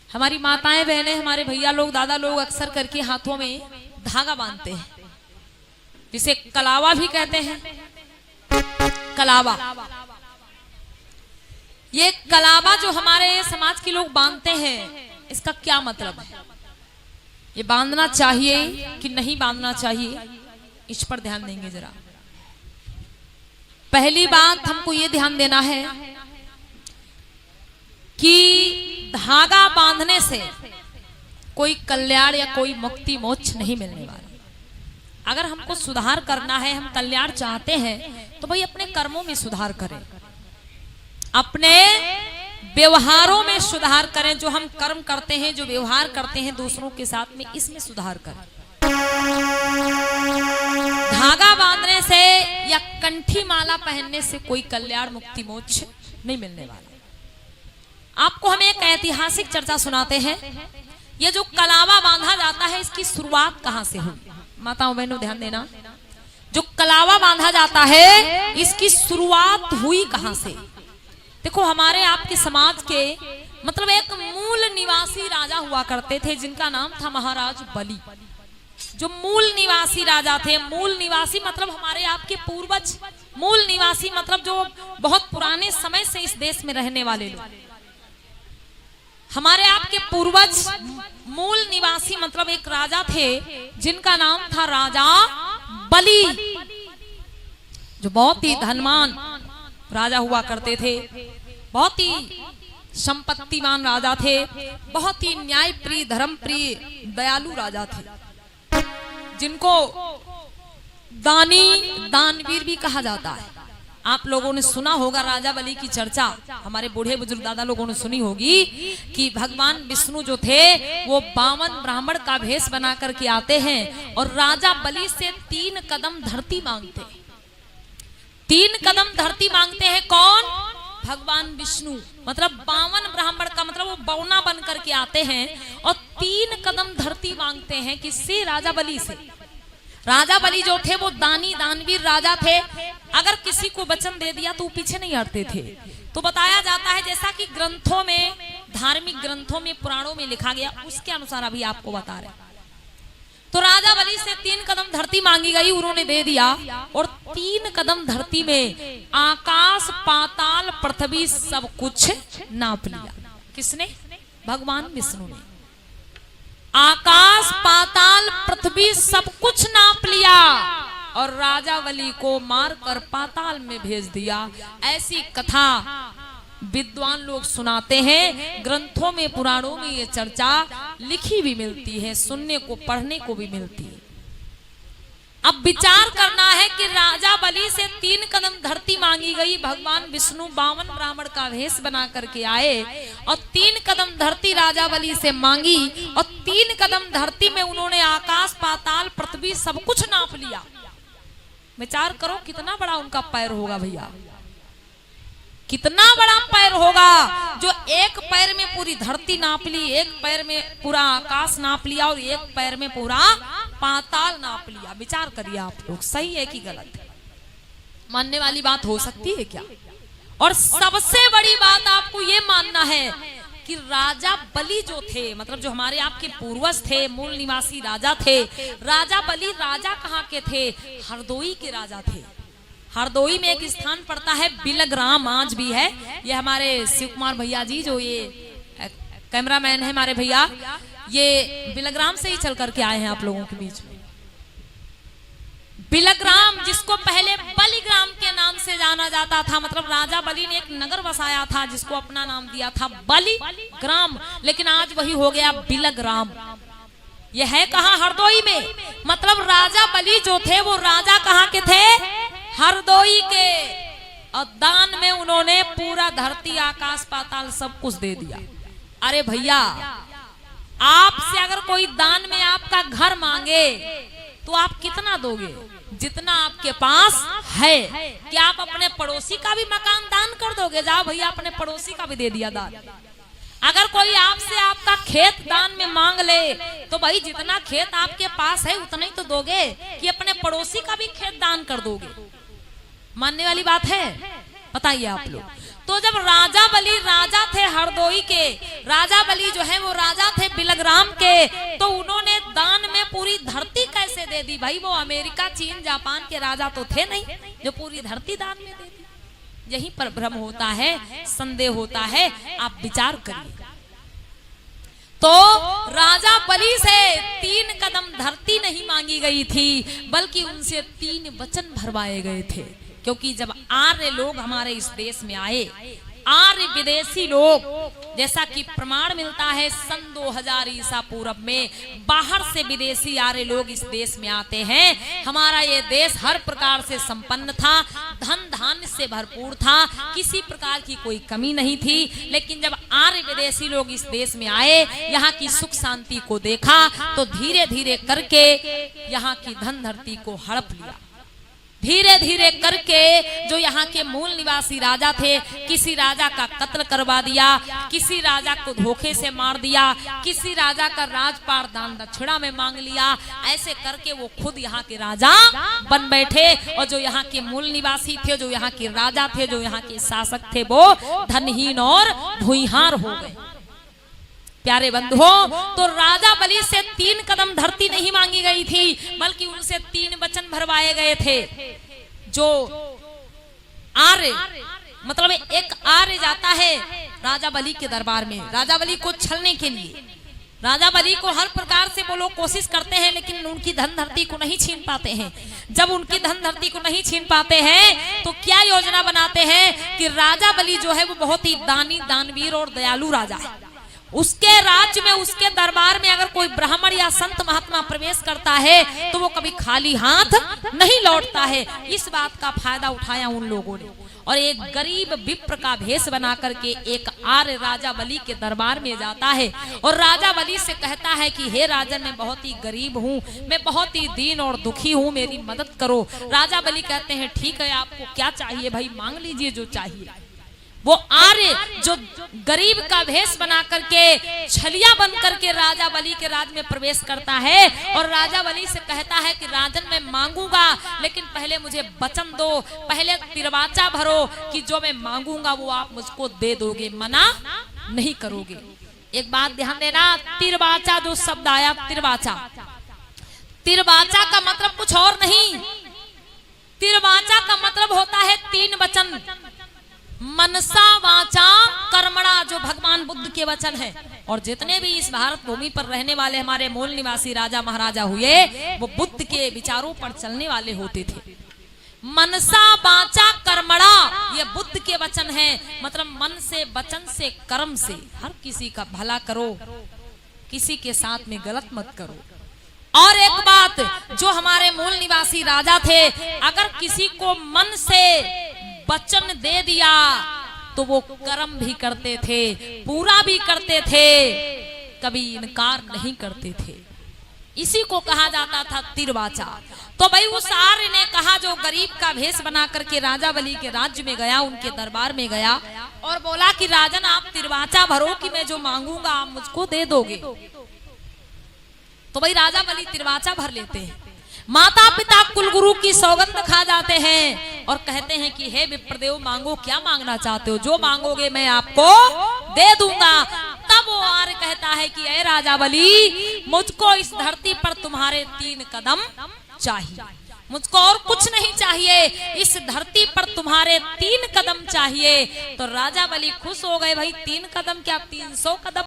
हमारी माताएं बहनें हमारे भैया लोग दादा लोग अक्सर करके हाथों में धागा बांधते हैं, जिसे कलावा भी कहते हैं। कलावा, ये कलावा जो हमारे समाज के लोग बांधते हैं, इसका क्या मतलब है? ये बांधना चाहिए कि नहीं बांधना चाहिए, इस पर ध्यान देंगे जरा। पहली बात हमको ये ध्यान देना है कि धागा बांधने से कोई कल्याण या कोई मुक्ति मोक्ष नहीं मिलने वाला। अगर हमको सुधार करना है, हम कल्याण चाहते हैं, तो भाई अपने कर्मों में सुधार करें, अपने व्यवहारों में सुधार करें। जो हम कर्म करते हैं, जो व्यवहार करते हैं दूसरों के साथ में, इसमें सुधार करें। धागा बांधने से या कंठी माला पहनने से कोई कल्याण मुक्ति मोक्ष नहीं मिलने वाला। आपको हम एक ऐतिहासिक चर्चा सुनाते हैं। ये जो कलावा बांधा जाता है, इसकी शुरुआत कहां से हुई? माताओं बहनों ध्यान देना। जो कलावा बांधा जाता है, इसकी शुरुआत हुई कहां से? देखो, हमारे आपके समाज के मतलब एक मूल निवासी राजा हुआ करते थे, जिनका नाम था महाराज बलि। जो मूल निवासी राजा थे, मूल निवासी मतलब हमारे आपके पूर्वज, मूल निवासी मतलब जो बहुत पुराने समय से इस देश में रहने वाले लोग। हमारे आपके पूर्वज मूल निवासी मतलब एक राजा थे, जिनका नाम था राजा बलि, जो बहुत ही धनवान राजा हुआ करते थे, बहुत ही संपत्तिवान राजा थे, बहुत ही न्याय प्रिय, धर्म प्रिय, दयालु राजा थे, जिनको दानी दानवीर भी कहा जाता है। आप लोगों ने सुना होगा राजा बलि की चर्चा, हमारे बूढ़े बुजुर्ग दादा लोगों ने सुनी होगी कि भगवान विष्णु जो थे वो 52 ब्राह्मण का भेष बना करके आते हैं और राजा बलि से 3 कदम धरती मांगते हैं। 3 कदम धरती मांगते हैं। कौन? भगवान विष्णु। मतलब 52 ब्राह्मण का मतलब वो बौना बन करके आते हैं और 3 कदम धरती मांगते हैं। किससे? राजा बलि से। राजा बलि जो थे वो दानी दानवीर राजा थे। अगर किसी को वचन दे दिया तो वो पीछे नहीं हटते थे। तो बताया जाता है, जैसा कि ग्रंथों में, धार्मिक ग्रंथों में, पुराणों में लिखा गया, उसके अनुसार अभी आपको बता रहे। तो राजा बलि से 3 कदम धरती मांगी गई, उन्होंने दे दिया और 3 कदम धरती में आकाश पाताल पृथ्वी सब कुछ नाप लिया। किसने? भगवान विष्णु ने। आकाश पाताल पृथ्वी सब कुछ नाप लिया और राजा बलि को मारकर पाताल में भेज दिया। ऐसी कथा विद्वान लोग सुनाते हैं। ग्रंथों में, पुराणों में ये चर्चा लिखी भी मिलती है, सुनने को, पढ़ने को भी मिलती है। अब विचार करना है कि राजा बलि से 3 कदम धरती मांगी गई, भगवान विष्णु 52 ब्राह्मण का भेष बना करके आए और 3 कदम धरती राजा बलि से मांगी और 3 कदम धरती में उन्होंने आकाश पाताल पृथ्वी सब कुछ नाप लिया। विचार करो कितना बड़ा उनका पैर होगा भैया, कितना बड़ा पैर होगा। जो एक पैर में पूरी धरती नाप ली, एक पैर में पूरा आकाश नाप लिया और एक पैर में पूरा पाताल नाप लिया। विचार करिए आप लोग, सही है कि गलत है? मानने वाली बात हो सकती है क्या? और सबसे बड़ी बात आपको ये मानना है कि राजा बलि जो थे, मतलब जो हमारे आपके पूर्वज थे, मूल निवासी राजा थे, राजा बलि राजा कहाँ के थे? हरदोई के राजा थे। हरदोई में एक स्थान पड़ता है बिलग्राम, आज भी है। ये हमारे शिव कुमार भैया जी, जो ये कैमरामैन है हमारे भैया, ये बिलग्राम से ही चल करके आए हैं आप लोगों के बीच में। बिलग्राम, जिसको पहले बलिग्राम के नाम से जाना जाता था, मतलब राजा बलि ने एक नगर बसाया था जिसको अपना नाम दिया था बलिग्राम, लेकिन आज वही हो गया बिलग्राम। यह है कहाँ? हरदोई में। मतलब राजा बलि जो थे वो राजा कहाँ के थे? हरदोई के। और दान में उन्होंने पूरा धरती आकाश पाताल सब कुछ दे दिया। अरे भैया, आपसे अगर कोई दान में आपका घर मांगे तो आप कितना दोगे? जितना आपके पास है। क्या आप अपने पड़ोसी का भी मकान दान कर दोगे? जाओ भैया, अपने पड़ोसी का भी दे दिया दान। अगर कोई आपसे आपका खेत दान में मांग ले तो भाई जितना खेत आपके पास है उतना ही तो दोगे, कि अपने पड़ोसी का भी खेत दान कर दोगे? मानने वाली बात है? बताइए आप लोग। तो जब राजा बलि राजा थे हरदोई के, राजा बलि जो है वो राजा थे बिलग्राम के, तो उन्होंने दान में पूरी धरती कैसे दे दी? भाई वो अमेरिका, चीन, जापान के राजा तो थे नहीं जो पूरी धरती दान में दे दी। यहीं पर भ्रम होता है, संदेह होता है, आप विचार करिए। तो राजा बलि से 3 कदम धरती नहीं मांगी गई थी, बल्कि उनसे 3 वचन भरवाए गए थे। क्योंकि जब आर्य लोग हमारे इस देश में आए, आर्य विदेशी लोग, जैसा कि प्रमाण मिलता है सन 2000 ईसा पूर्व में बाहर से विदेशी आर्य लोग इस देश में आते हैं। हमारा ये देश हर प्रकार से संपन्न था, धन धान्य से भरपूर था, किसी प्रकार की कोई कमी नहीं थी। लेकिन जब आर्य विदेशी लोग इस देश में आए, यहाँ की सुख शांति को देखा, तो धीरे धीरे करके यहाँ की धन धरती को हड़प लिया। धीरे धीरे करके जो यहाँ के मूल निवासी राजा थे, किसी राजा का कत्ल करवा दिया, किसी राजा को धोखे से मार दिया, किसी राजा का राजपाट दान दक्षिणा में मांग लिया। ऐसे करके वो खुद यहाँ के राजा बन बैठे, और जो यहाँ के मूल निवासी थे, जो यहाँ के राजा थे, जो यहाँ के शासक थे, वो धनहीन और भूइहार हो गए। प्यारे बंधुओं, तो राजा बलि से 3 कदम धरती नहीं मांगी गई थी, बल्कि उनसे 3 वचन भरवाए गए थे। जो आर्य, मतलब एक आर्य जाता है राजा बलि के दरबार में, राजा बलि को छलने के लिए। राजा बलि को हर प्रकार से वो लोग कोशिश करते हैं, लेकिन उनकी धन धरती को नहीं छीन पाते हैं। जब उनकी धन धरती को नहीं छीन पाते हैं, तो क्या योजना बनाते हैं कि राजा बलि जो है वो बहुत ही दानी, दानवीर और दयालु राजा है। उसके राज्य में, उसके दरबार में अगर कोई ब्राह्मण या संत महात्मा प्रवेश करता है, तो वो कभी खाली हाथ नहीं लौटता है। इस बात का फायदा उठाया उन लोगों ने, और एक गरीब विप्र का भेष बना करके एक आर्य राजा बलि के दरबार में जाता है, और राजा बलि से कहता है कि हे राजन, मैं बहुत ही गरीब हूँ, मैं बहुत ही दीन और दुखी हूँ, मेरी मदद करो। राजा बलि कहते हैं ठीक है, आपको क्या चाहिए भाई, मांग लीजिए जो चाहिए। वो आर्य जो गरीब का भेष बना करके, छलिया बन करके राजा बलि के राज में प्रवेश करता है, और राजा बलि से कहता है कि राजन, मैं मांगूंगा, लेकिन पहले मुझे वचन दो, पहले तिरवाचा भरो कि जो मैं मांगूंगा वो आप मुझको दे दोगे, मना नहीं करोगे। एक बात ध्यान देना, तिरवाचा जो शब्द आया, तिरवाचा, तिरवाचा का मतलब कुछ और नहीं। तिरवाचा का मतलब होता है 3 वचन, मनसा वाचा कर्मणा, जो भगवान बुद्ध के वचन है। और जितने भी इस भारत भूमि पर रहने वाले हमारे मूल निवासी राजा महाराजा हुए, वो बुद्ध के विचारों पर चलने वाले होते थे। मनसा वाचा कर्मणा, ये बुद्ध के वचन है, मतलब मन से, वचन से, कर्म से हर किसी का भला करो, किसी के साथ में गलत मत करो। और एक बात, जो हमारे मूल निवासी राजा थे, अगर किसी को मन से वचन दे दिया तो वो कर्म भी करते थे, पूरा भी करते थे, कभी इनकार नहीं करते थे। इसी को कहा जाता था तिरवाचा। तो भाई उस आर्य ने कहा, जो गरीब का भेष बना करके राजा बलि के राज्य में गया, उनके दरबार में गया और बोला कि राजन, आप तिरवाचा भरो कि मैं जो मांगूंगा आप मुझको दे दोगे। तो भाई राजा बलि तिरवाचा भर लेते हैं, माता पिता कुलगुरु की सौगंध खा जाते हैं और कहते हैं कि हे विप्रदेव, मांगो, क्या मांगना चाहते हो, जो मांगोगे मैं आपको दे दूंगा। तब वो आर्य कहता है कि हे राजा बलि, मुझको इस धरती पर तुम्हारे 3 कदम चाहिए, मुझको और कुछ नहीं चाहिए, इस धरती पर तुम्हारे 3 कदम चाहिए। तो राजा बलि खुश हो गए, भाई 3 कदम क्या, 300 कदम